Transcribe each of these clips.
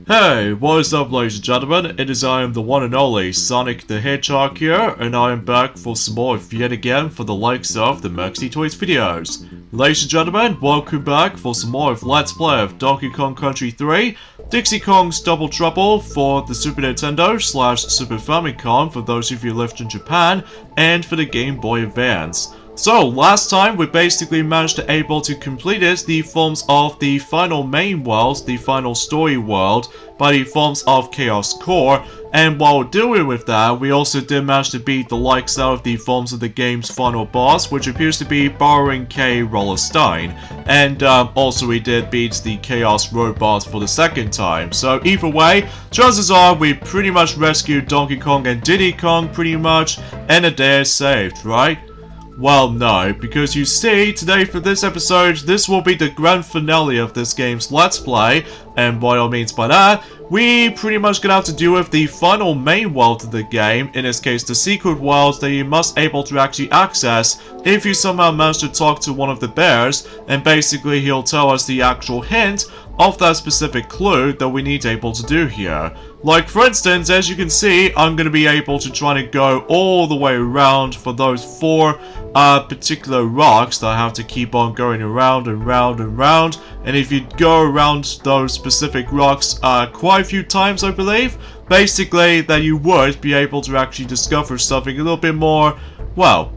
Hey, what is up ladies and gentlemen, it is I am the one and only Sonic the Hedgehog here, and I am back for some more yet again for the likes of the Maxi Toys videos. Ladies and gentlemen, welcome back for some more of Let's Play of Donkey Kong Country 3, Dixie Kong's Double Trouble for the Super Nintendo / Super Famicom for those of you who lived in Japan, and for the Game Boy Advance. So, last time we basically managed to able to complete the forms of the final main world, the final story world, by the forms of Chaos Core, and while doing with that, we also did manage to beat the likes out of the forms of the game's final boss, which appears to be Borrowing K. Rollerstein, and also we did beat the Chaos Robot for the second time. So either way, chances are we pretty much rescued Donkey Kong and Diddy Kong pretty much, and a day is saved, right? Well, no, because you see, today for this episode, this will be the grand finale of this game's Let's Play, and what I means by that, we pretty much gonna have to deal with the final main world of the game, in this case the secret world that you must able to actually access if you somehow manage to talk to one of the bears, and basically he'll tell us the actual hint of that specific clue that we need able to do here. Like for instance, as you can see, I'm going to be able to try to go all the way around for those 4 particular rocks that I have to keep on going around and round and round. And if you go around those specific rocks quite a few times, I believe, basically that you would be able to actually discover something a little bit more, well,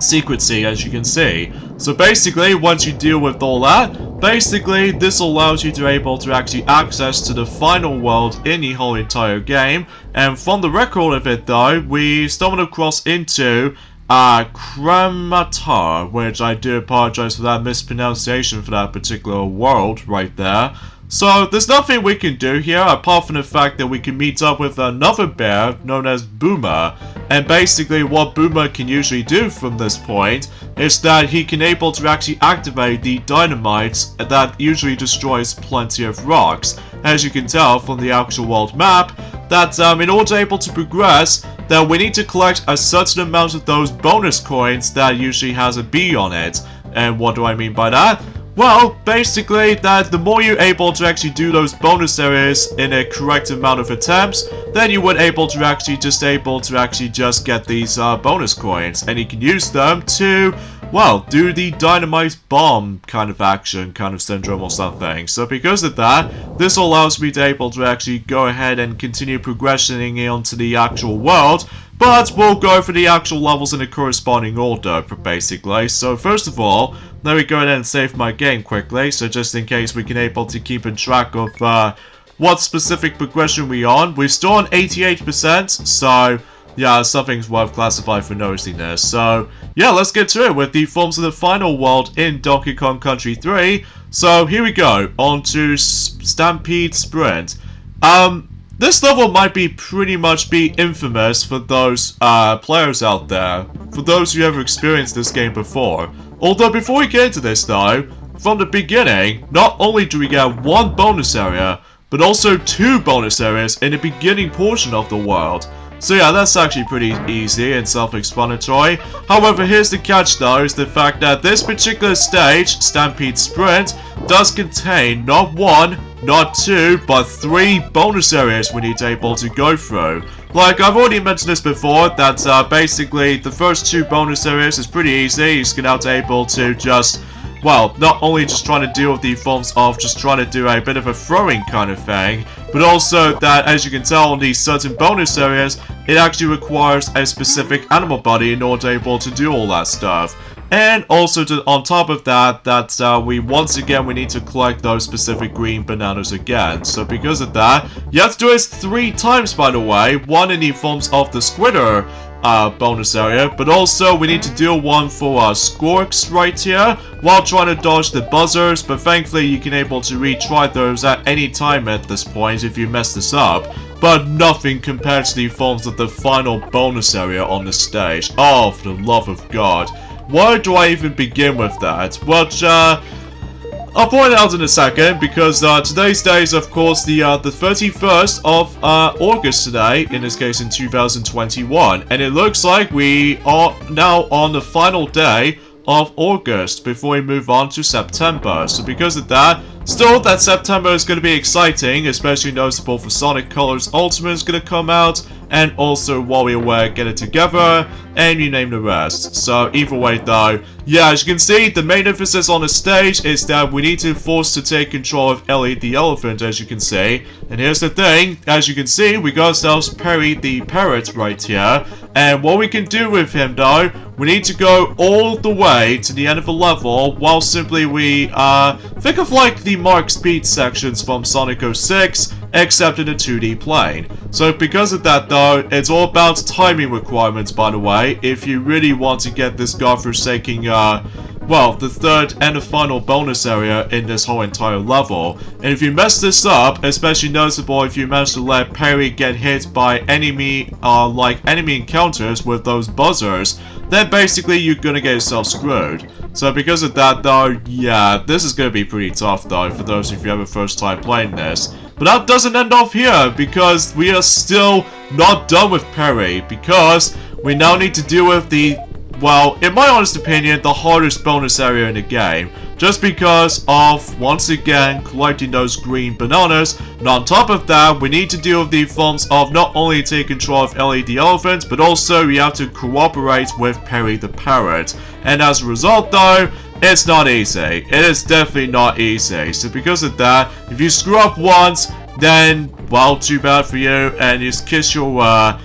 secrecy, as you can see. So basically, once you deal with all that, basically this allows you to able to actually access to the final world in the whole entire game. And from the record of it though, we stumbled across into Krematoa, which I do apologize for that mispronunciation for that particular world right there. So, there's nothing we can do here apart from the fact that we can meet up with another bear known as Boomer. And basically what Boomer can usually do from this point is that he can able to actually activate the dynamite that usually destroys plenty of rocks. As you can tell from the actual world map, that in order to able to progress, that we need to collect a certain amount of those bonus coins that usually has a B on it. And what do I mean by that? Well, basically, that the more you're able to actually do those bonus areas in a correct amount of attempts, then you would able to actually just get these bonus coins, and you can use them to, well, do the dynamite bomb kind of action, kind of syndrome or something. So because of that, this allows me to able to actually go ahead and continue progressing onto the actual world. But we'll go for the actual levels in a corresponding order, basically. So first of all, let me go ahead and save my game quickly, so just in case we can able to keep in track of what specific progression we're on. We're still on 88%, so yeah, something's worth classifying for noticing this. So yeah, let's get to it with the forms of the final world in Donkey Kong Country 3. So here we go, on to Stampede Sprint. This level might pretty much be infamous for those players out there, for those who ever experienced this game before. Although before we get into this though, from the beginning, not only do we get 1 bonus area, but also 2 bonus areas in the beginning portion of the world. So yeah, that's actually pretty easy and self-explanatory. However, here's the catch though, is the fact that this particular stage, Stampede Sprint, does contain not 1, not 2, but 3 bonus areas we need to able to go through. Like, I've already mentioned this before, that basically the first 2 bonus areas is pretty easy. You're just gonna have to able to just, well, not only just trying to deal with the forms of just trying to do a bit of a throwing kind of thing, but also that, as you can tell on these certain bonus areas, it actually requires a specific animal body in order to able to do all that stuff. And also, on top of that, we once again need to collect those specific green bananas again. So because of that, you have to do it 3 times, by the way. 1 in the forms of the Squitter bonus area, but also we need to do 1 for Skorks right here, while trying to dodge the buzzers. But thankfully, you can able to retry those at any time at this point if you mess this up. But nothing compared to the forms of the final bonus area on the stage. Oh, for the love of God. Why do I even begin with that? Well, I'll point it out in a second, because today's day is, of course, the 31st of August today, in this case in 2021. And it looks like we are now on the final day of August before we move on to September. So because of that, still that September is going to be exciting, especially noticeable for Sonic Colors Ultimate is going to come out, and also WarioWare Get It Together, and you name the rest. So either way though, yeah, as you can see, the main emphasis on the stage is that we need to force to take control of Ellie the Elephant, as you can see. And here's the thing, as you can see, we got ourselves Perry the Parrot right here. And what we can do with him though, we need to go all the way to the end of the level, while simply we, think of like the Mark Speed sections from Sonic 06, except in a 2D plane. So because of that though, it's all about timing requirements, by the way, if you really want to get this godforsaking, well, the third and the final bonus area in this whole entire level. And if you mess this up, especially noticeable if you manage to let Perry get hit by enemy encounters with those buzzers, then basically you're gonna get yourself screwed. So because of that though, yeah, this is gonna be pretty tough though for those of you who have a first time playing this. But that doesn't end off here, because we are still not done with Perry, because we now need to deal with the, well, in my honest opinion, the hardest bonus area in the game. Just because of, once again, collecting those green bananas. And on top of that, we need to deal with the forms of not only take control of Ellie the Elephant, but also we have to cooperate with Perry the Parrot. And as a result though, it's not easy. It is definitely not easy. So because of that, if you screw up once, then, well, too bad for you, and you just kiss your,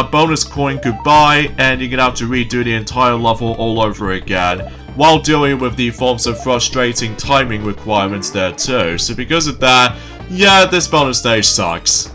bonus coin goodbye, and you're gonna have to redo the entire level all over again, while dealing with the forms of frustrating timing requirements there too. So because of that, yeah, this bonus stage sucks.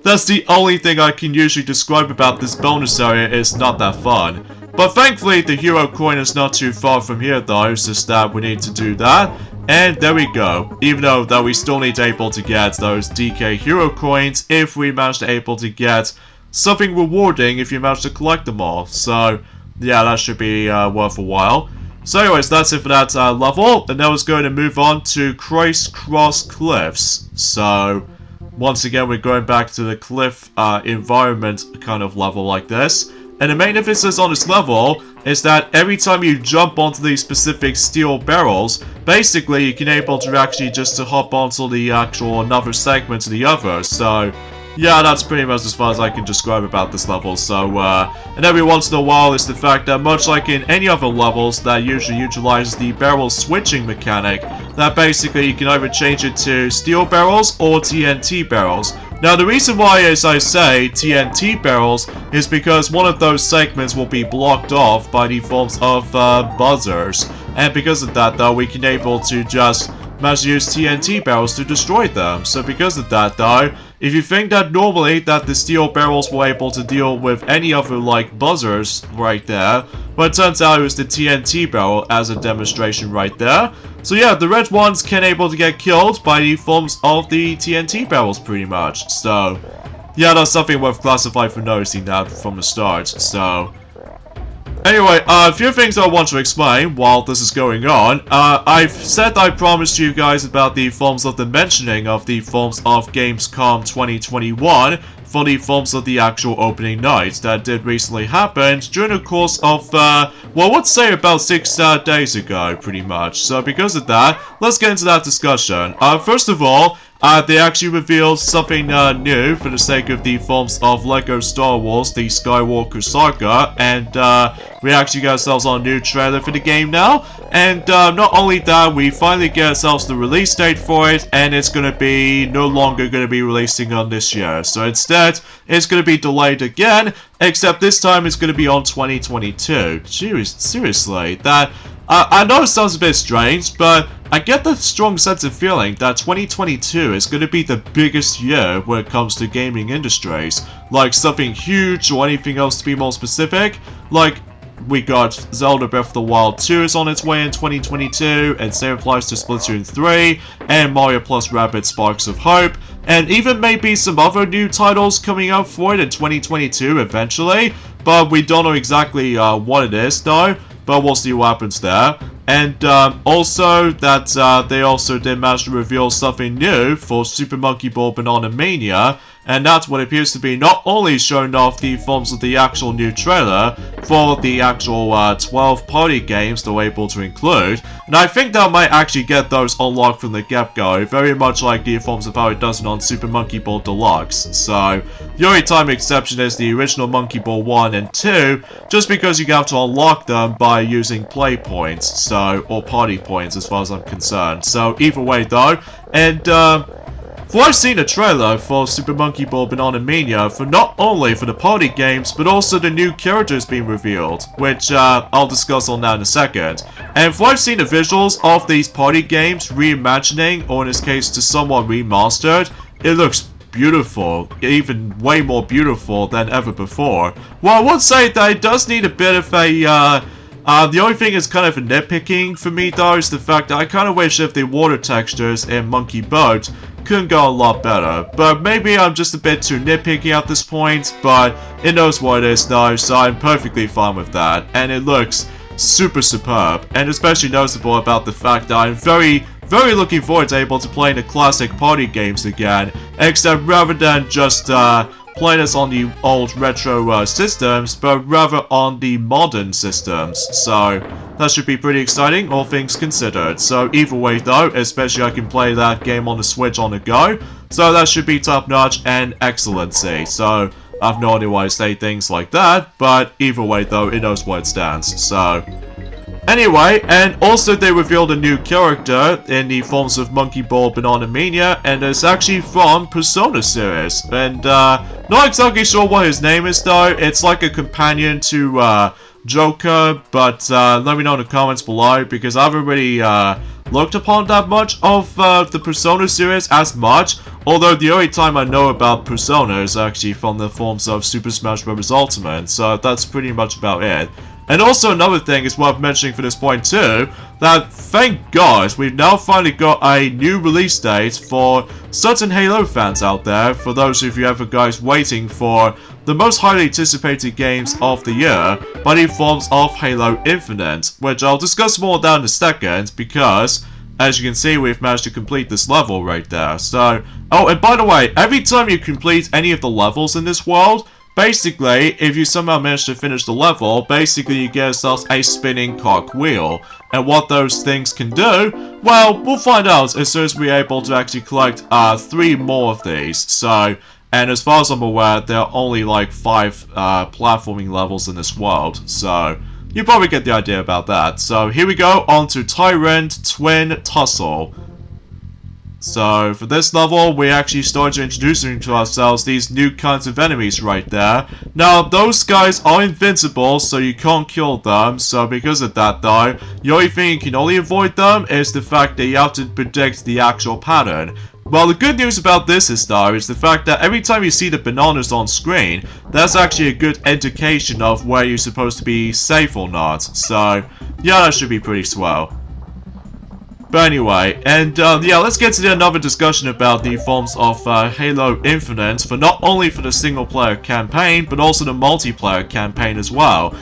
That's the only thing I can usually describe about this bonus area. It's not that fun. But thankfully, the hero coin is not too far from here though, it's just that we need to do that. And there we go. Even though that we still need to able to get those DK hero coins if we manage to able to get something rewarding if you manage to collect them all. So yeah, that should be worth a while. So anyways, that's it for that level. And now it's going to move on to Crisscross Cliffs. So once again, we're going back to the cliff environment kind of level like this. And the main emphasis on this level is that every time you jump onto these specific steel barrels, basically you can able to actually just to hop onto the actual another segment to the other. So yeah, that's pretty much as far as I can describe about this level. So, and every once in a while is the fact that much like in any other levels that usually utilizes the barrel switching mechanic, that basically you can either change it to steel barrels or TNT barrels. Now the reason why, as I say, TNT barrels is because one of those segments will be blocked off by the forms of buzzers. And because of that though, we can able to just manage to use TNT barrels to destroy them. So because of that though, if you think that normally that the steel barrels were able to deal with any other like buzzers right there, but it turns out it was the TNT barrel as a demonstration right there. So yeah, the red ones can able to get killed by the forms of the TNT barrels pretty much. So yeah, that's something worth classifying for noticing that from the start. So anyway, a few things I want to explain while this is going on. I've said I promised you guys about the forms of the mentioning of the forms of Gamescom 2021 for the forms of the actual opening night that did recently happen during the course of, well, let's say about 6 days ago, pretty much. So because of that, let's get into that discussion. First of all, they actually revealed something new for the sake of the forms of LEGO Star Wars, the Skywalker Saga, and we actually got ourselves on a new trailer for the game now. And not only that, we finally get ourselves the release date for it, and it's going to be no longer going to be releasing on this year. So instead, it's going to be delayed again, except this time it's going to be on 2022. Seriously, that... I know it sounds a bit strange, but I get the strong sense of feeling that 2022 is going to be the biggest year when it comes to gaming industries. Like something huge or anything else to be more specific. Like, we got Zelda Breath of the Wild 2 is on its way in 2022, and same applies to Splatoon 3, and Mario plus Rabbids Sparks of Hope, and even maybe some other new titles coming out for it in 2022 eventually, but we don't know exactly what it is though. But we'll see what happens there. And also that they also did manage to reveal something new for Super Monkey Ball Banana Mania. and that's what appears to be not only showing off the forms of the actual new trailer for the actual 12 party games they're able to include, and I think that might actually get those unlocked from the get-go, very much like the forms of how it does it on Super Monkey Ball Deluxe. So the only time exception is the original Monkey Ball 1 and 2, just because you have to unlock them by using play points, so, or party points as far as I'm concerned. So either way though, and for I've seen a trailer for Super Monkey Ball Banana Mania for not only for the party games, but also the new characters being revealed, which I'll discuss on that in a second. And for I've seen the visuals of these party games reimagining, or in this case to somewhat remastered, it looks beautiful, even way more beautiful than ever before. Well, I would say that it does need a bit of a, the only thing is kind of a nitpicking for me though is the fact that I kind of wish if the water textures in Monkey Boat couldn't go a lot better. But maybe I'm just a bit too nitpicky at this point, but it knows what it is now, so I'm perfectly fine with that. And it looks super superb, and especially noticeable about the fact that I'm very looking forward to able to play the classic party games again, except rather than just play this on the old retro systems, but rather on the modern systems. So that should be pretty exciting, all things considered. So either way though, especially I can play that game on the Switch on the go, so that should be top notch and excellency. So I've no idea why I say things like that, but either way though, it knows where it stands. So anyway, and also they revealed a new character in the forms of Monkey Ball Banana Mania, and it's actually from Persona series. And not exactly sure what his name is though. It's like a companion to Joker, but let me know in the comments below, because I haven't really looked upon that much of the Persona series as much, although the only time I know about Persona is actually from the forms of Super Smash Bros. Ultimate, so that's pretty much about it. And also another thing is worth mentioning for this point too, that thank God we've now finally got a new release date for certain Halo fans out there, for those of you ever guys waiting for the most highly anticipated games of the year by the forms of Halo Infinite, which I'll discuss more down in a second, because as you can see we've managed to complete this level right there. So, oh, and by the way, every time you complete any of the levels in this world, basically, if you somehow manage to finish the level, basically you get yourself a spinning cogwheel. And what those things can do, well, we'll find out as soon as we're able to actually collect 3 more of these. So, and as far as I'm aware, there are only like 5 platforming levels in this world. So, you probably get the idea about that. So, here we go, on to Tyrant Twin Tussle. So, for this level, we actually started introducing to ourselves these new kinds of enemies right there. Now, those guys are invincible, so you can't kill them. So, because of that, though, the only thing you can only avoid them is the fact that you have to predict the actual pattern. Well, the good news about this is, though, is the fact that every time you see the bananas on screen, that's actually a good indication of where you're supposed to be safe or not. So, yeah, that should be pretty swell. But anyway, and yeah, let's get to another discussion about the forms of Halo Infinite, for not only for the single player campaign, but also the multiplayer campaign as well.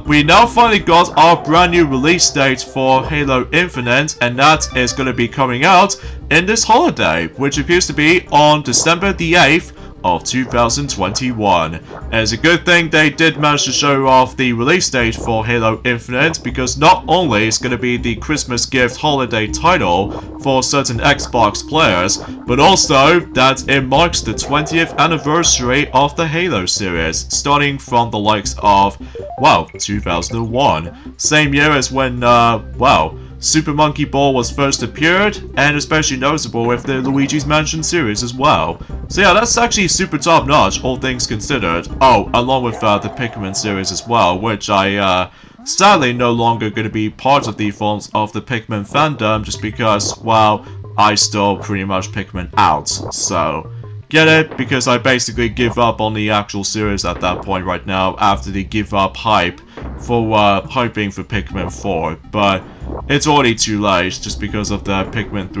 We now finally got our brand new release date for Halo Infinite, and that is going to be coming out in this holiday, which appears to be on December the 8th of 2021. And it's a good thing they did manage to show off the release date for Halo Infinite, because not only is going to be the Christmas gift holiday title for certain Xbox players, but also that it marks the 20th anniversary of the Halo series, starting from the likes of, well, 2001. Same year as when, well, Super Monkey Ball was first appeared, and especially noticeable with the Luigi's Mansion series as well. So yeah, that's actually super top notch, all things considered. Oh, along with the Pikmin series as well, which I sadly no longer going to be part of the forms of the Pikmin fandom, just because, well, I still pretty much Pikmin out. So, get it? Because I basically give up on the actual series at that point right now, after the give up hype for hyping for Pikmin 4. But it's already too late, just because of the Pikmin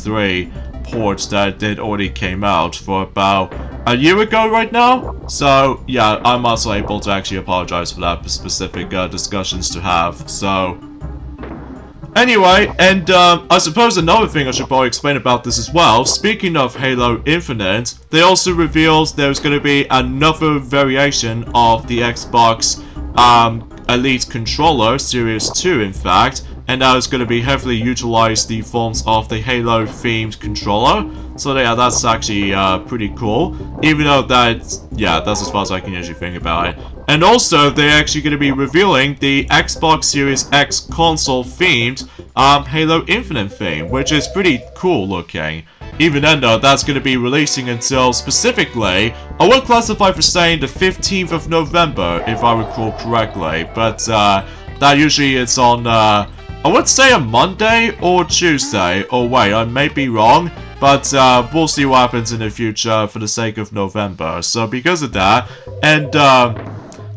3 ports that did already came out for about a year ago right now. So yeah, I'm also able to actually apologize for that specific discussions to have. So Anyway, and I suppose another thing I should probably explain about this as well. Speaking of Halo Infinite, they also revealed there's going to be another variation of the Xbox Elite Controller, Series 2 in fact, and now it's going to be heavily utilized the forms of the Halo themed controller. So yeah, that's actually pretty cool, even though that's as far as I can usually think about it. And also, they're actually going to be revealing the Xbox Series X console themed Halo Infinite theme, which is pretty cool looking. Even then though, that's going to be releasing until specifically, I would classify for saying the 15th of November, if I recall correctly, but that usually it's on, I would say a Monday or Tuesday, or wait, I may be wrong, but we'll see what happens in the future for the sake of November. So because of that, and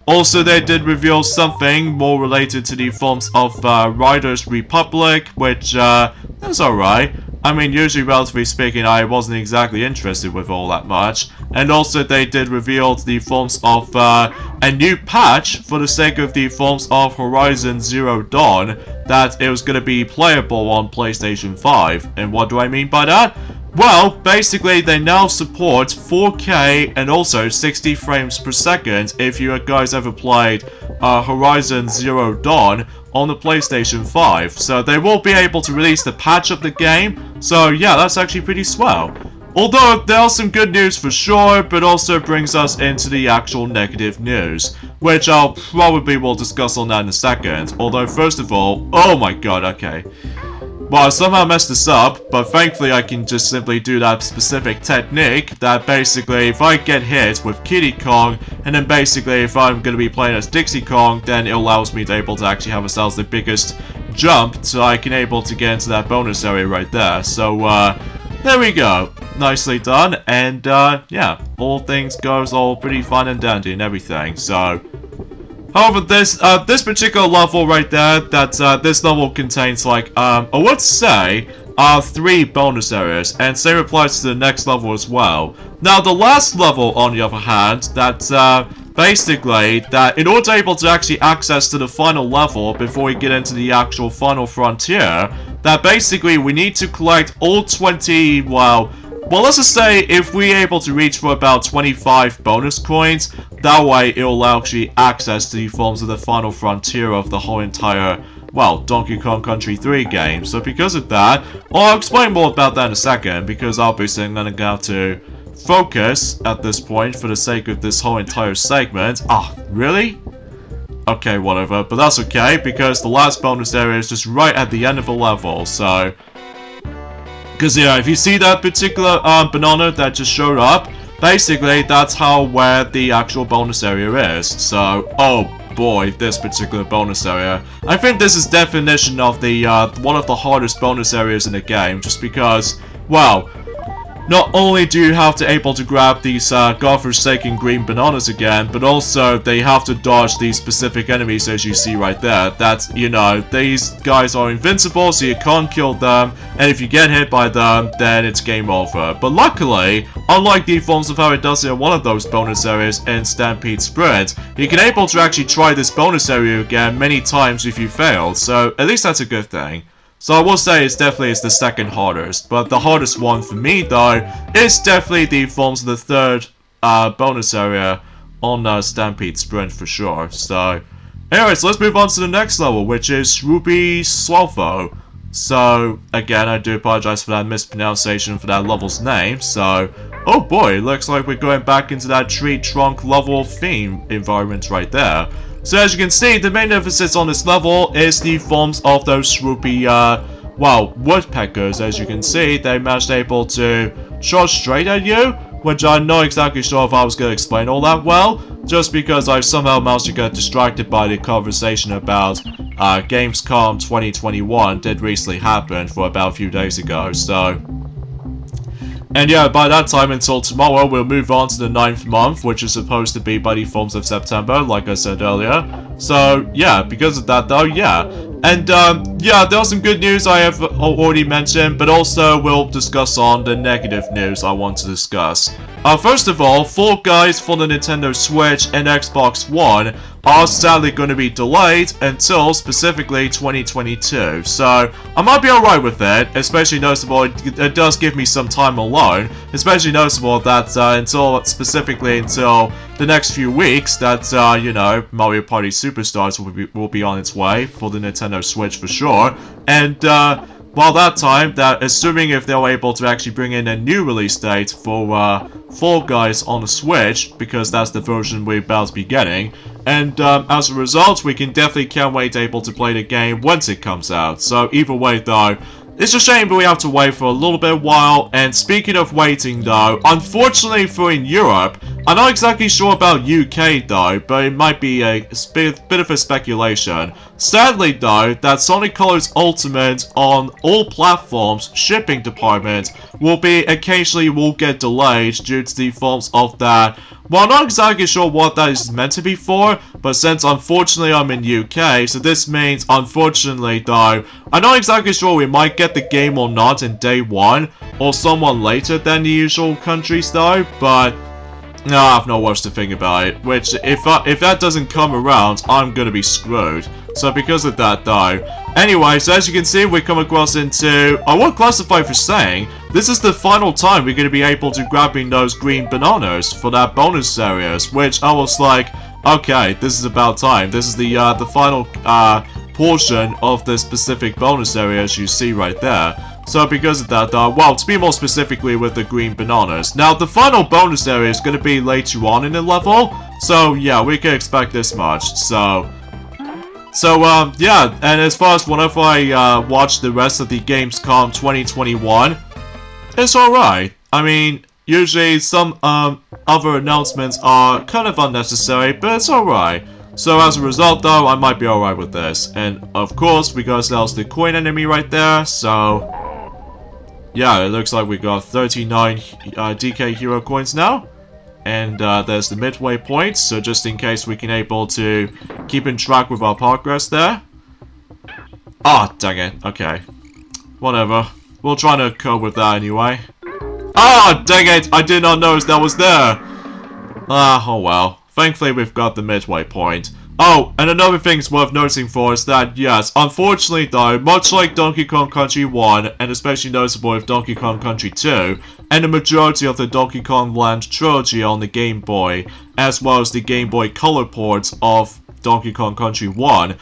also they did reveal something more related to the forms of Riders Republic, which is alright. I mean, usually, relatively speaking, I wasn't exactly interested with all that much. And also, they did reveal the forms of a new patch for the sake of the forms of Horizon Zero Dawn, that it was going to be playable on PlayStation 5. And what do I mean by that? Well, basically, they now support 4K and also 60 frames per second if you guys ever played Horizon Zero Dawn on the PlayStation 5. So they will be able to release the patch of the game. So yeah, that's actually pretty swell. Although there are some good news for sure, but also brings us into the actual negative news, which I'll probably will discuss on that in a second. Although first of all, oh my god, okay. Well, I somehow messed this up, but thankfully I can just simply do that specific technique that basically if I get hit with Kitty Kong, and then basically if I'm going to be playing as Dixie Kong, then it allows me to able to actually have ourselves the biggest jump, so I can able to get into that bonus area right there. So, there we go. Nicely done, and yeah, all things goes all pretty fun and dandy and everything, so... However, this particular level right there, this level contains like, I would say, 3 bonus areas, and same applies to the next level as well. Now, the last level, on the other hand, basically, that in order to able to actually access to the final level before we get into the actual final frontier, that basically we need to collect all 20, well, let's just say if we're able to reach for about 25 bonus coins, that way it will actually access to the forms of the final frontier of the whole entire, well, Donkey Kong Country 3 game. So because of that, I'll explain more about that in a second, because obviously I'm going to have to focus at this point for the sake of this whole entire segment. Ah, really? Okay, whatever, but that's okay, because the last bonus area is just right at the end of the level, so... Because, yeah, if you see that particular banana that just showed up, basically, that's where the actual bonus area is. So, oh boy, this particular bonus area. I think this is definition of the, one of the hardest bonus areas in the game, just because, well, not only do you have to able to grab these godforsaken green bananas again, but also they have to dodge these specific enemies as you see right there. That's, you know, these guys are invincible, so you can't kill them, and if you get hit by them, then it's game over. But luckily, unlike the forms of how it does in one of those bonus areas in Stampede Sprint, you can able to actually try this bonus area again many times if you fail, so at least that's a good thing. So I will say it's definitely the second hardest, but the hardest one for me though is definitely the forms of the third bonus area on Stampede Sprint for sure. So anyways, let's move on to the next level, which is Ruby Swallow. So again, I do apologize for that mispronunciation for that level's name. So oh boy, it looks like we're going back into that tree trunk level theme environment right there. So as you can see, the main emphasis on this level is the forms of those swoopy, well, woodpeckers. As you can see, they managed able to charge straight at you, which I'm not exactly sure if I was going to explain all that well, just because I somehow managed to get distracted by the conversation about Gamescom 2021 that recently happened for about a few days ago, so... And yeah, by that time until tomorrow, we'll move on to the 9th month, which is supposed to be by the forms of September, like I said earlier. So, yeah, because of that though, yeah. And, yeah, there was some good news I have already mentioned, but also we'll discuss on the negative news I want to discuss. First of all, Fall Guys for the Nintendo Switch and Xbox One are sadly going to be delayed until specifically 2022. So, I might be alright with it, especially noticeable it does give me some time alone. Especially noticeable that specifically until the next few weeks that, you know, Mario Party Superstars will be on its way for the Nintendo Switch for sure. And, while that time, that assuming if they're able to actually bring in a new release date for Fall Guys on the Switch, because that's the version we're about to be getting, and as a result, we can definitely can't wait able to play the game once it comes out. So either way though, it's a shame that we have to wait for a little bit while, and speaking of waiting though, unfortunately for in Europe, I'm not exactly sure about UK though, but it might be a bit of a speculation. Sadly though, that Sonic Colors Ultimate on all platforms shipping department will get delayed due to the forms of that. Well, I'm not exactly sure what that is meant to be for, but since unfortunately I'm in UK, so this means unfortunately though, I'm not exactly sure we might get the game or not in day one, or somewhat later than the usual countries though, but no, I have no worse to think about it, which if that doesn't come around, I'm gonna be screwed. So because of that though. Anyway, so as you can see, we come across into, I won't classify for saying, this is the final time we're gonna be able to grabbing those green bananas for that bonus areas, which I was like, okay, this is about time. This is the final portion of the specific bonus areas you see right there. So because of that, well, to be more specifically with the green bananas. Now, the final bonus area is going to be later on in the level. So, yeah, we can expect this much. So, yeah, and as far as whenever I watch the rest of the Gamescom 2021, it's alright. I mean, usually some other announcements are kind of unnecessary, but it's alright. So as a result though, I might be alright with this. And of course, we got ourselves the coin enemy right there, so yeah, it looks like we got 39 DK hero coins now. And there's the midway point, so just in case we can able to keep in track with our progress there. Ah, dang it, okay. Whatever, we'll try to cope with that anyway. Ah, dang it, I did not notice that was there. Ah, oh well. Thankfully, we've got the midway point. Oh, and another thing's worth noticing for is that, yes, unfortunately though, much like Donkey Kong Country 1, and especially noticeable with Donkey Kong Country 2, and the majority of the Donkey Kong Land trilogy on the Game Boy, as well as the Game Boy Color ports of Donkey Kong Country 1,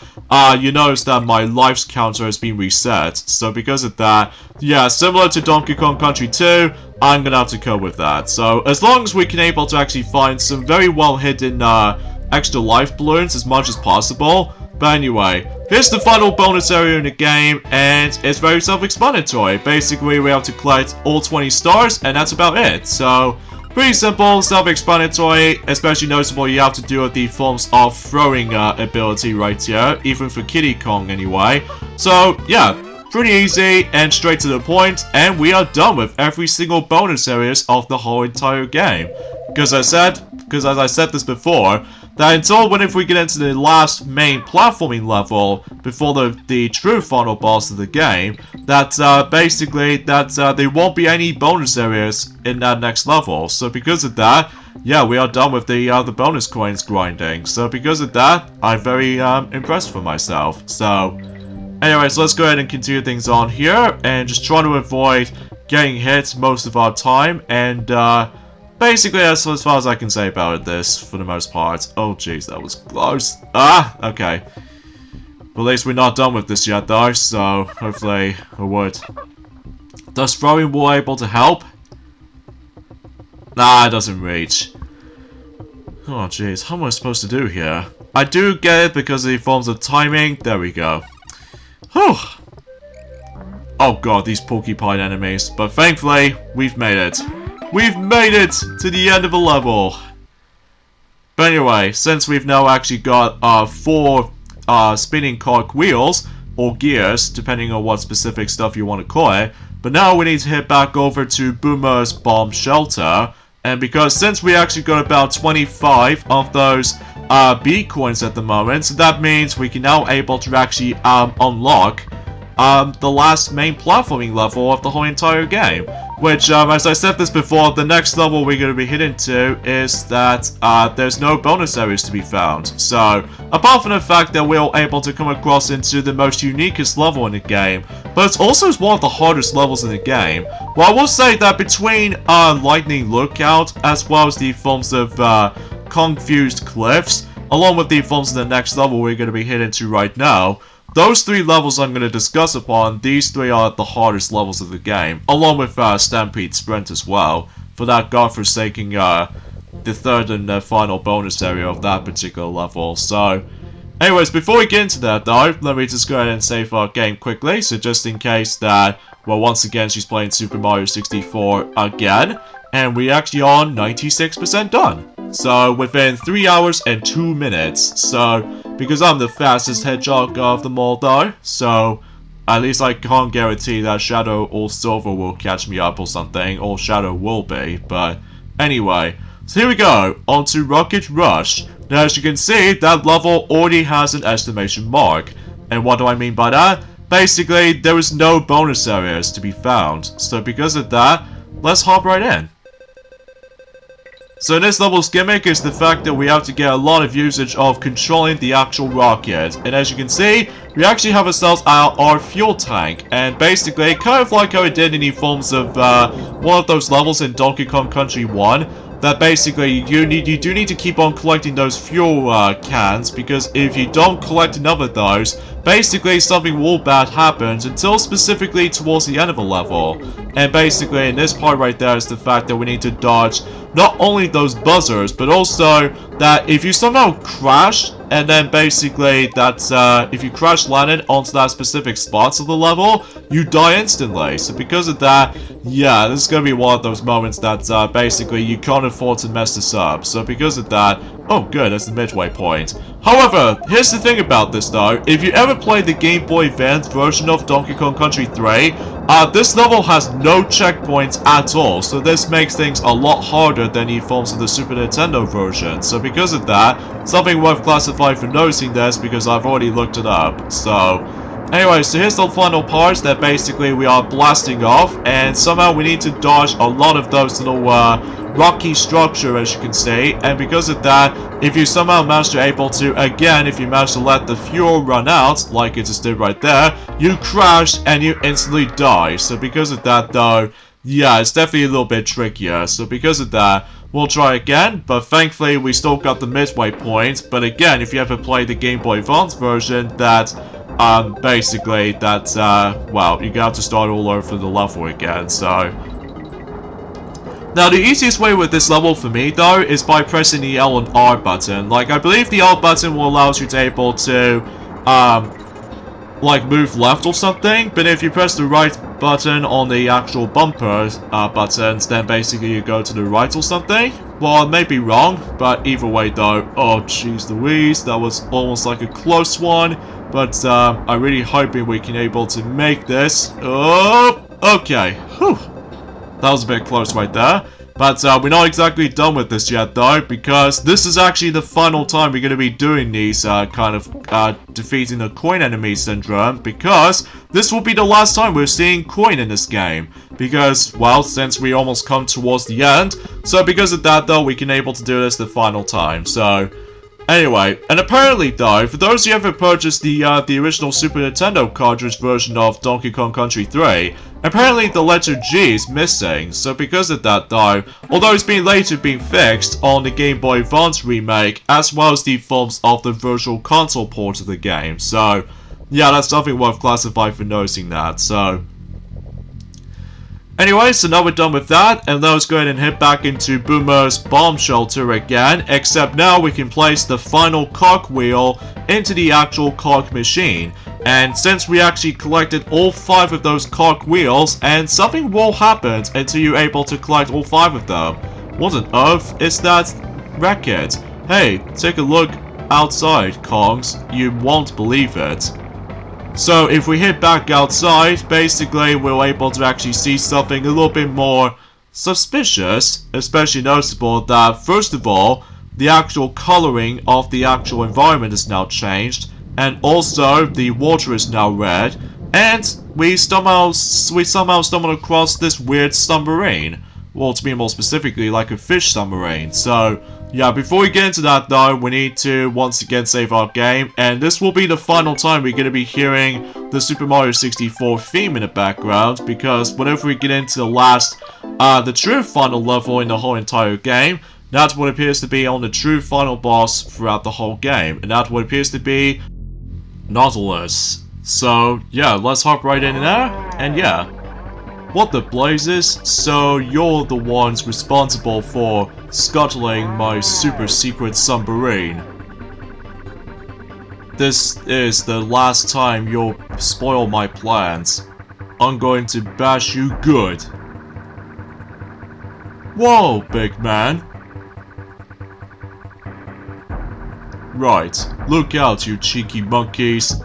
you notice that my lives counter has been reset. So because of that, yeah, similar to Donkey Kong Country 2, I'm gonna have to cope with that. So as long as we can able to actually find some very well hidden extra life balloons as much as possible. But anyway, here's the final bonus area in the game, and it's very self-explanatory. Basically, we have to collect all 20 stars, and that's about it. So, pretty simple, self-explanatory, especially noticeable you have to do with the forms of throwing ability right here, even for Kiddy Kong anyway. So, yeah, pretty easy and straight to the point, and we are done with every single bonus areas of the whole entire game. Because as I said this before, that until if we get into the last main platforming level before the true final boss of the game, that basically there won't be any bonus areas in that next level. So because of that, yeah, we are done with the bonus coins grinding. So because of that, I'm very impressed with myself. So anyways, let's go ahead and continue things on here and just try to avoid getting hit most of our time, and basically, that's as far as I can say about this, for the most part. Oh, jeez, that was close. Ah, okay. But at least we're not done with this yet, though, so hopefully it would. Does throwing will able to help? Nah, it doesn't reach. Oh, jeez, how am I supposed to do here? I do get it because of the forms of timing. There we go. Whew. Oh, God, these porcupine enemies. But thankfully, we've made it. We've made it to the end of the level. But anyway, since we've now actually got 4 spinning cog wheels, or gears, depending on what specific stuff you want to call it, but now we need to head back over to Boomer's bomb shelter, and because since we actually got about 25 of those B coins at the moment, so that means we can now able to actually unlock the last main platforming level of the whole entire game. Which, as I said this before, the next level we're going to be hitting to is that there's no bonus areas to be found. So, apart from the fact that we're able to come across into the most uniquest level in the game, but it's also one of the hardest levels in the game. Well, I will say that between Lightning Lookout, as well as the forms of Confused Cliffs, along with the forms of the next level we're going to be hitting to right now, those 3 levels I'm going to discuss upon, these 3 are the hardest levels of the game, along with Stampede Sprint as well, for that godforsaken, the third and final bonus area of that particular level. So, anyways, before we get into that though, let me just go ahead and save our game quickly, so just in case that, well, once again she's playing Super Mario 64 again, and we actually are 96% done. So, within 3 hours and 2 minutes, so, because I'm the fastest hedgehog of them all though, so, at least I can't guarantee that Shadow or Silver will catch me up or something, or Shadow will be, but, anyway, so here we go, on to Rocket Rush. Now, as you can see, that level already has an exclamation mark, and what do I mean by that? Basically, there is no bonus areas to be found, so because of that, let's hop right in. So this level's gimmick is the fact that we have to get a lot of usage of controlling the actual rocket. And as you can see, we actually have ourselves our fuel tank. And basically, kind of like how it did in the forms of one of those levels in Donkey Kong Country 1, that basically you do need to keep on collecting those fuel cans, because if you don't collect enough of those, basically something will bad happens until specifically towards the end of a level. And basically in this part right there is the fact that we need to dodge not only those buzzers, but also that if you somehow crash, and then basically that's if you crash landed onto that specific spots of the level, you die instantly. So because of that, yeah, this is going to be one of those moments that basically you can't afford to mess this up. So because of that, oh good, that's the midway point. However, here's the thing about this though, if you ever played the Game Boy Advance version of Donkey Kong Country 3, this level has no checkpoints at all, so this makes things a lot harder than the forms of the Super Nintendo version. So because of that, something worth classifying for noticing this, because I've already looked it up. So, anyway, so here's the final parts that basically we are blasting off, and somehow we need to dodge a lot of those little rocky structure, as you can see, and because of that, if you somehow manage to if you manage to let the fuel run out, like it just did right there, you crash and you instantly die. So because of that though, yeah, it's definitely a little bit trickier. So because of that, we'll try again, but thankfully we still got the midway point. But again, if you ever played the Game Boy Advance version, that basically that's well, you're gonna have to start all over the level again. So now, the easiest way with this level for me, though, is by pressing the L and R button. Like, I believe the L button will allow you to able to, like, move left or something. But if you press the right button on the actual bumper buttons, then basically you go to the right or something. Well, I may be wrong, but either way, though, oh, jeez Louise, that was almost like a close one. But, I'm really hoping we can able to make this. Oh, okay. Whew. That was a bit close right there. But we're not exactly done with this yet though, because this is actually the final time we're going to be doing these kind of defeating the coin enemy syndrome, because this will be the last time we're seeing coin in this game. Because, well, since we almost come towards the end, so because of that though, we can able to do this the final time. So, anyway, and apparently though, for those who ever purchased the original Super Nintendo cartridge version of Donkey Kong Country 3, apparently the letter G is missing. So because of that though, although it's been later been fixed on the Game Boy Advance remake, as well as the forms of the Virtual Console port of the game. So, yeah, that's something worth classifying for noticing that. So, anyway, so now we're done with that, and now let's go ahead and head back into Boomer's bomb shelter again, except now we can place the final cogwheel into the actual cog machine. And since we actually collected all 5 of those cogwheels, and something will happen until you're able to collect all 5 of them. What on earth is that record? Hey, take a look outside, Kongs. You won't believe it. So if we head back outside, basically we're able to actually see something a little bit more suspicious, especially noticeable that, first of all, the actual coloring of the actual environment is now changed, and also the water is now red, And we somehow stumbled across this weird submarine. Well, to be more specifically, like a fish submarine. So, yeah, before we get into that though, we need to once again save our game. And this will be the final time we're going to be hearing the Super Mario 64 theme in the background. Because whenever we get into the true final level in the whole entire game, that's what appears to be on the true final boss throughout the whole game. And that's what appears to be Nautilus. So, yeah, let's hop right in there. And yeah. What the blazes? So you're the ones responsible for scuttling my super secret submarine. This is the last time you'll spoil my plans. I'm going to bash you good. Whoa, big man. Right, look out, you cheeky monkeys.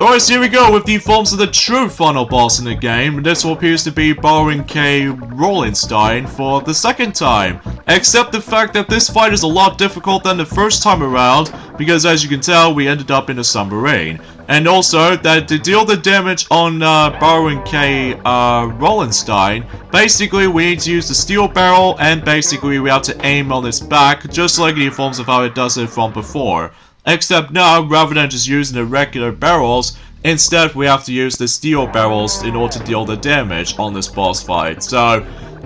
Alright, so here we go with the forms of the true final boss in the game. This one appears to be Baron K. Rollenstein for the second time. Except the fact that this fight is a lot difficult than the first time around, because as you can tell, we ended up in a submarine. And also, that to deal the damage on Baron K. Rollenstein, basically we need to use the steel barrel, and basically we have to aim on its back, just like in the forms of how it does it from before. Except now, rather than just using the regular barrels, instead we have to use the steel barrels in order to deal the damage on this boss fight. So,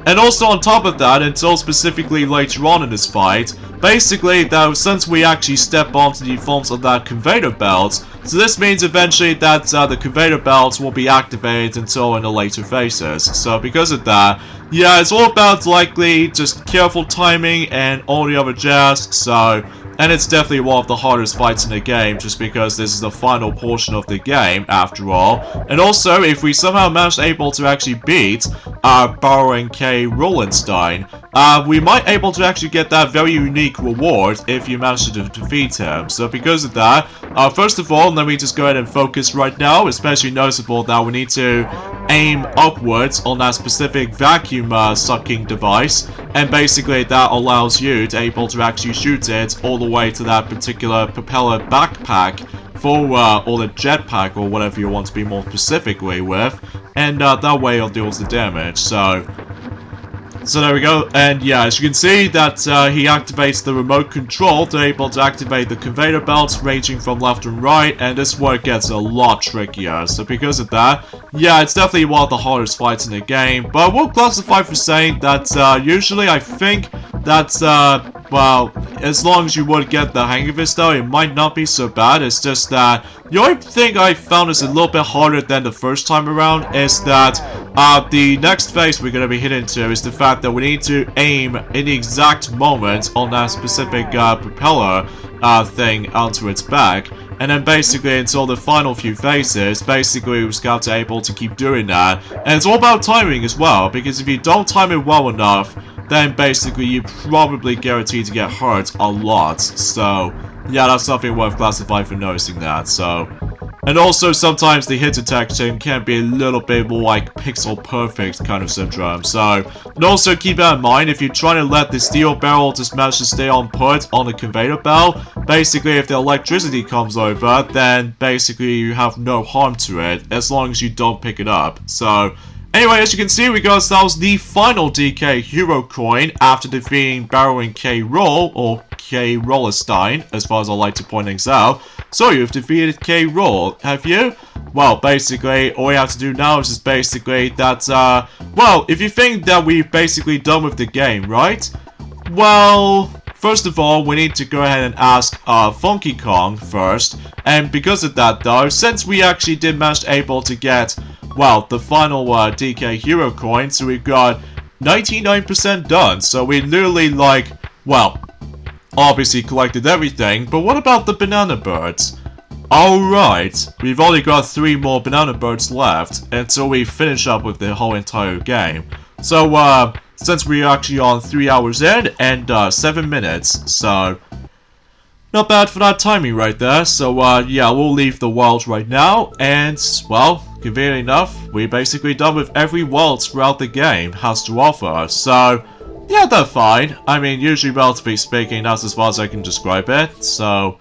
and also on top of that, until specifically later on in this fight, basically that since we actually step onto the forms of that conveyor belt, so this means eventually that the conveyor belts will be activated until in the later phases. So because of that, yeah, it's all about likely just careful timing and all the other jazz, so... And it's definitely one of the hardest fights in the game, just because this is the final portion of the game, after all. And also, if we somehow manage able to actually beat Baron K. Rollenstein, we might able to actually get that very unique reward if you manage to defeat him. So because of that, first of all, let me just go ahead and focus right now, especially noticeable that we need to aim upwards on that specific vacuum sucking device, and basically that allows you to able to actually shoot it all the way to that particular propeller backpack for or the jetpack or whatever you want to be more specifically with, and that way it deals the damage. So there we go, and yeah, as you can see that he activates the remote control to able to activate the conveyor belts ranging from left and right, and this one gets a lot trickier. So because of that, yeah, it's definitely one of the hardest fights in the game, but I will classify for saying that usually I think that well, as long as you would get the hang of this though, it might not be so bad. It's just that the only thing I found is a little bit harder than the first time around is that the next phase we're going to be hitting to is the fact that we need to aim in the exact moment on that specific propeller thing onto its back. And then basically until the final few phases, basically we just got to able to keep doing that. And it's all about timing as well, because if you don't time it well enough, then basically you're probably guaranteed to get hurt a lot. So, yeah, that's something worth classifying for noticing that, so... And also, sometimes the hit detection can be a little bit more like pixel perfect kind of syndrome, so... And also keep that in mind, if you're trying to let the steel barrel just manage to stay on put on the conveyor belt, basically if the electricity comes over, then basically you have no harm to it, as long as you don't pick it up, so... Anyway, as you can see, we got ourselves the final DK Hero Coin after defeating Baron K. Roll, or K. Rollenstein, as far as I like to point things out. So, you've defeated K. Roll, have you? Well, basically, all we have to do now is just basically that, well, if you think that we've basically done with the game, right? Well... First of all, we need to go ahead and ask Winkley Kong first, and because of that though, since we actually did manage able to get, well, the final DK Hero Coin, so we've got 99% done, so we literally like, well, obviously collected everything, but what about the banana birds? Alright, we've only got 3 more banana birds left until we finish up with the whole entire game. So, since we're actually on 3 hours in and 7 minutes, so not bad for that timing right there. So yeah, we'll leave the world right now, and well, conveniently enough, we're basically done with every world throughout the game has to offer. So yeah, they're fine. I mean, usually relatively speaking, that's as far as I can describe it. So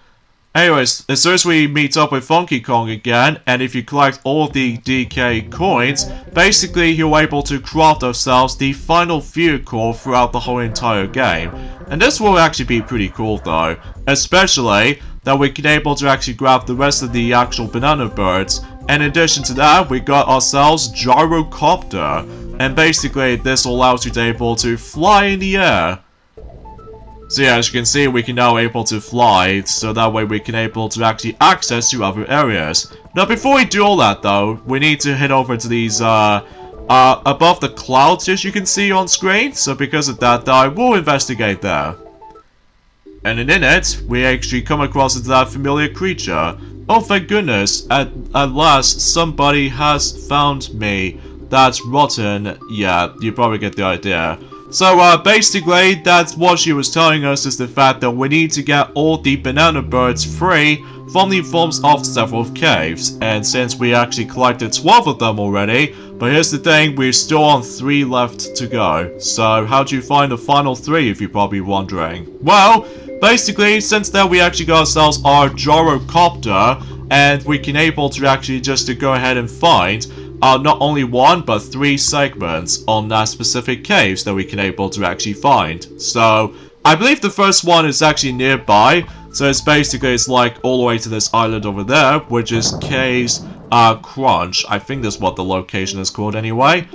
Anyways, as soon as we meet up with Winkley Kong again, and if you collect all of the DK coins, basically you're able to craft ourselves the final vehicle throughout the whole entire game. And this will actually be pretty cool though, especially that we can able to actually grab the rest of the actual banana birds. And in addition to that, we got ourselves Gyrocopter, and basically this allows you to able to fly in the air. So yeah, as you can see, we can now able to fly, so that way we can able to actually access to other areas. Now before we do all that though, we need to head over to these above the clouds as you can see on screen. So because of that though, we'll investigate there. And in it, we actually come across that familiar creature. Oh thank goodness, at last somebody has found me. That's rotten. Yeah, you probably get the idea. So basically, that's what she was telling us, is the fact that we need to get all the banana birds free from the forms of several caves. And since we actually collected 12 of them already, but here's the thing, we're still on 3 left to go. So how do you find the final 3 if you're probably wondering? Well, basically, since then we actually got ourselves our Gyrocopter, and we can able to actually just to go ahead and find not only 1 but 3 segments on that specific caves that we can able to actually find. So I believe the first one is actually nearby, so it's basically like all the way to this island over there, which is Caves Crunch. I think that's what the location is called anyway.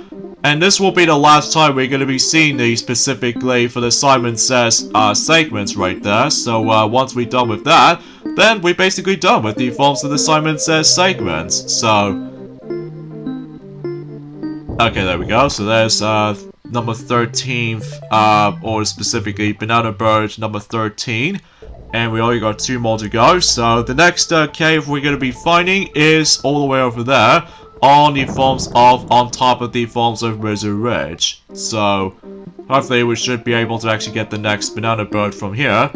And this will be the last time we're going to be seeing these specifically for the Simon Says segments right there. So once we're done with that, then we're basically done with the forms of the Simon Says segments. So okay, there we go. So there's number 13th, or specifically Banana Bird number 13. And we only got 2 more to go. So the next cave we're going to be finding is all the way over there on the forms of, on top of the forms of Rizzo Ridge. So hopefully we should be able to actually get the next Banana Bird from here.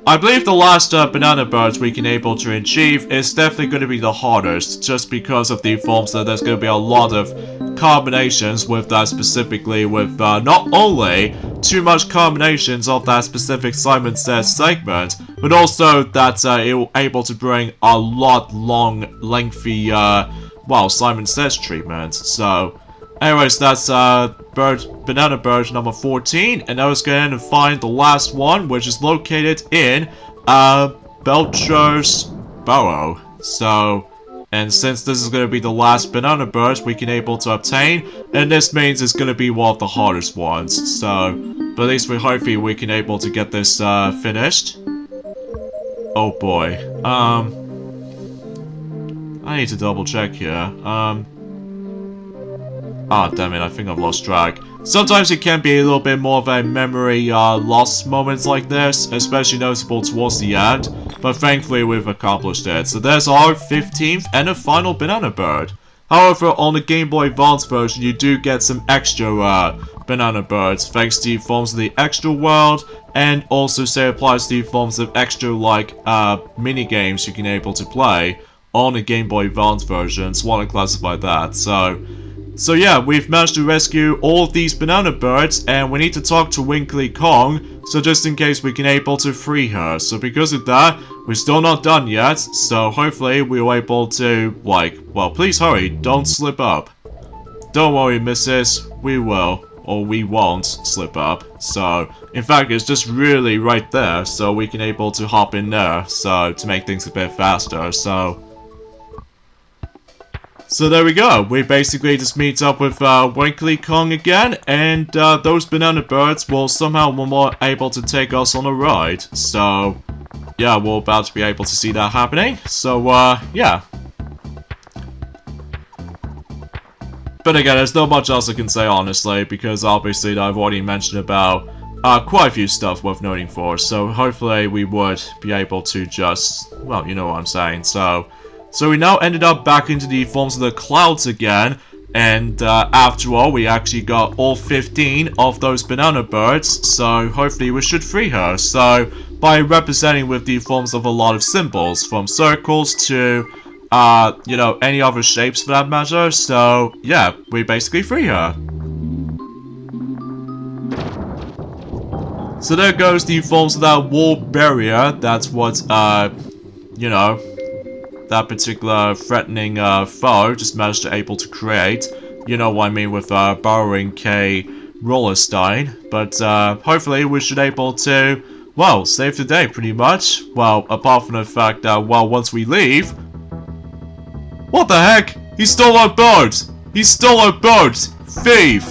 I believe the last banana birds we can able to achieve is definitely going to be the hardest, just because of the forms that there's going to be a lot of combinations with that, specifically with not only too much combinations of that specific Simon Says segment, but also that it will able to bring a lot lengthy well, Simon Says treatment. So anyways, that's Banana Bird number 14, and now let's go ahead and find the last one, which is located in Belcher's Burrow. So, and since this is going to be the last Banana Bird we can able to obtain, and this means it's going to be one of the hardest ones. So, but at least we hopefully we can able to get this finished. Oh boy. I need to double check here. Ah, damn it, I think I've lost track. Sometimes it can be a little bit more of a memory loss moments like this, especially noticeable towards the end, but thankfully we've accomplished it. So there's our 15th and a final Banana Bird. However, on the Game Boy Advance version, you do get some extra Banana Birds, thanks to the forms of the extra world, and also say applies to the forms of extra like mini games you can able to play on the Game Boy Advance version. So I want to classify that. So yeah, we've managed to rescue all of these Banana Birds, and we need to talk to Winkley Kong, so just in case we can able to free her. So because of that, we're still not done yet, so hopefully we're able to, like, well, please hurry, don't slip up. Don't worry, missus, we will, or we won't slip up. So, in fact, it's just really right there, so we can able to hop in there, so, to make things a bit faster, So there we go, we basically just meet up with Winkley Kong again, and those Banana Birds will somehow be more able to take us on a ride. So, yeah, we're about to be able to see that happening, so yeah. But again, there's not much else I can say honestly, because obviously I've already mentioned about quite a few stuff worth noting for, so hopefully we would be able to just, well, you know what I'm saying, So we now ended up back into the forms of the clouds again, and after all, we actually got all 15 of those Banana Birds, so hopefully we should free her. So, by representing with the forms of a lot of symbols, from circles to, you know, any other shapes for that matter, so yeah, we basically free her. So there goes the forms of that wall barrier. That's what, you know, that particular threatening foe just managed to able to create. You know what I mean with Burrowing K Rollerstein. But hopefully we should able to, well, save the day pretty much. Well, apart from the fact that, well, once we leave... What the heck? He stole our boat! He stole our boat! Thief!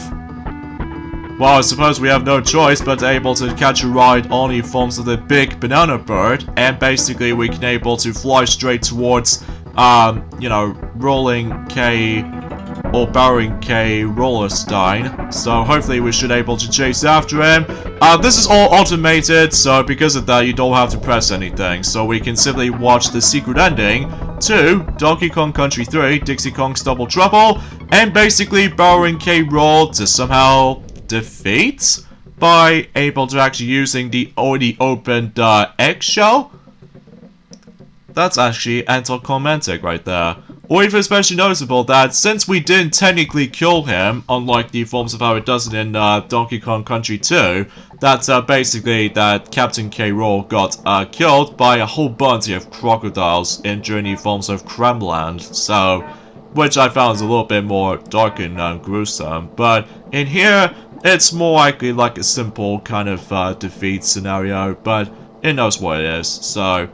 Well, I suppose we have no choice but to able to catch a ride on the forms of the big banana bird, and basically we can able to fly straight towards, you know, Rolling K or Burrowing K Rollerstein. So hopefully we should able to chase after him. This is all automated, so because of that you don't have to press anything. So we can simply watch the secret ending to Donkey Kong Country 3, Dixie Kong's Double Trouble, and basically Burrowing K Roll to somehow defeat by able to actually using the already opened eggshell. That's actually anticlimactic right there. Or even especially noticeable that since we didn't technically kill him, unlike the forms of how it does it in Donkey Kong Country 2, that basically that Captain K. Rool got killed by a whole bunch of crocodiles in Journey forms of Kremland. So, which I found is a little bit more dark and gruesome. But in here, it's more likely like a simple kind of defeat scenario, but it knows what it is, so...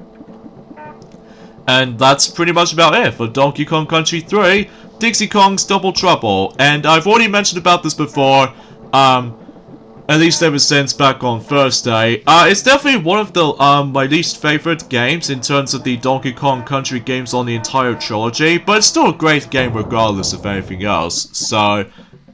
And that's pretty much about it for Donkey Kong Country 3, Dixie Kong's Double Trouble. And I've already mentioned about this before, at least ever since back on Thursday. It's definitely one of the my least favorite games in terms of the Donkey Kong Country games on the entire trilogy, but it's still a great game regardless of anything else. So,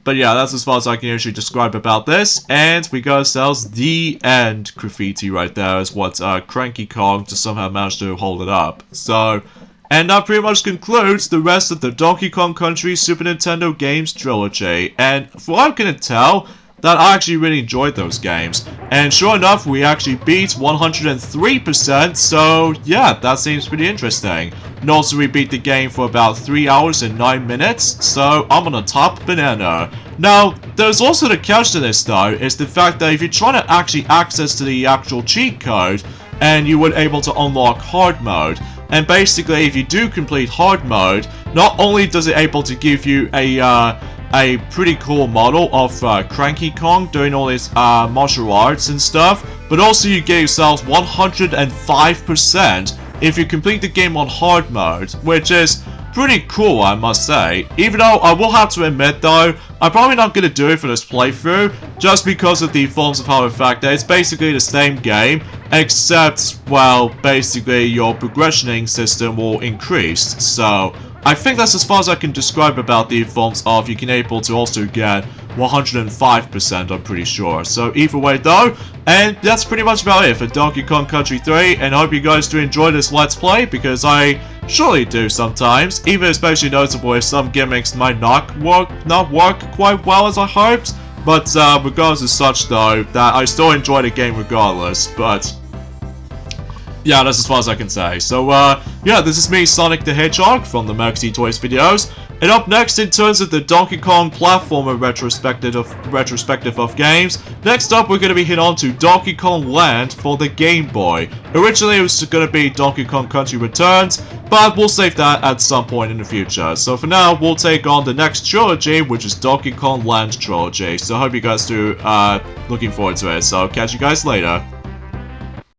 but yeah, that's as far as I can usually describe about this, and we got ourselves the end graffiti right there is what Cranky Kong just somehow managed to hold it up. So, and that pretty much concludes the rest of the Donkey Kong Country Super Nintendo games trilogy, and from what I can tell, that I actually really enjoyed those games. And sure enough, we actually beat 103%, so yeah, that seems pretty interesting. And also we beat the game for about 3 hours and 9 minutes, so I'm on a top banana. Now, there's also the catch to this though, is the fact that if you're trying to actually access to the actual cheat code, and you were able to unlock hard mode, and basically if you do complete hard mode, not only does it able to give you a pretty cool model of Cranky Kong doing all his martial arts and stuff, but also you get yourselves 105% if you complete the game on hard mode, which is pretty cool, I must say. Even though I will have to admit though, I'm probably not going to do it for this playthrough, just because of the forms of how the fact that it's basically the same game, except, well, basically your progressioning system will increase, so... I think that's as far as I can describe about the forms of you can able to also get 105%, I'm pretty sure. So either way though, and that's pretty much about it for Donkey Kong Country 3, and I hope you guys do enjoy this Let's Play, because I surely do sometimes, even especially noticeable if some gimmicks might not work quite well as I hoped, but regardless of such though, that I still enjoy the game regardless, but... yeah, that's as far as I can say. So, yeah, this is me, Sonic the Hedgehog, from the Maxi Toys videos. And up next, in terms of the Donkey Kong platformer retrospective of games, next up we're going to be hit on to Donkey Kong Land for the Game Boy. Originally it was going to be Donkey Kong Country Returns, but we'll save that at some point in the future. So for now, we'll take on the next trilogy, which is Donkey Kong Land Trilogy. So I hope you guys do, looking forward to it. So catch you guys later.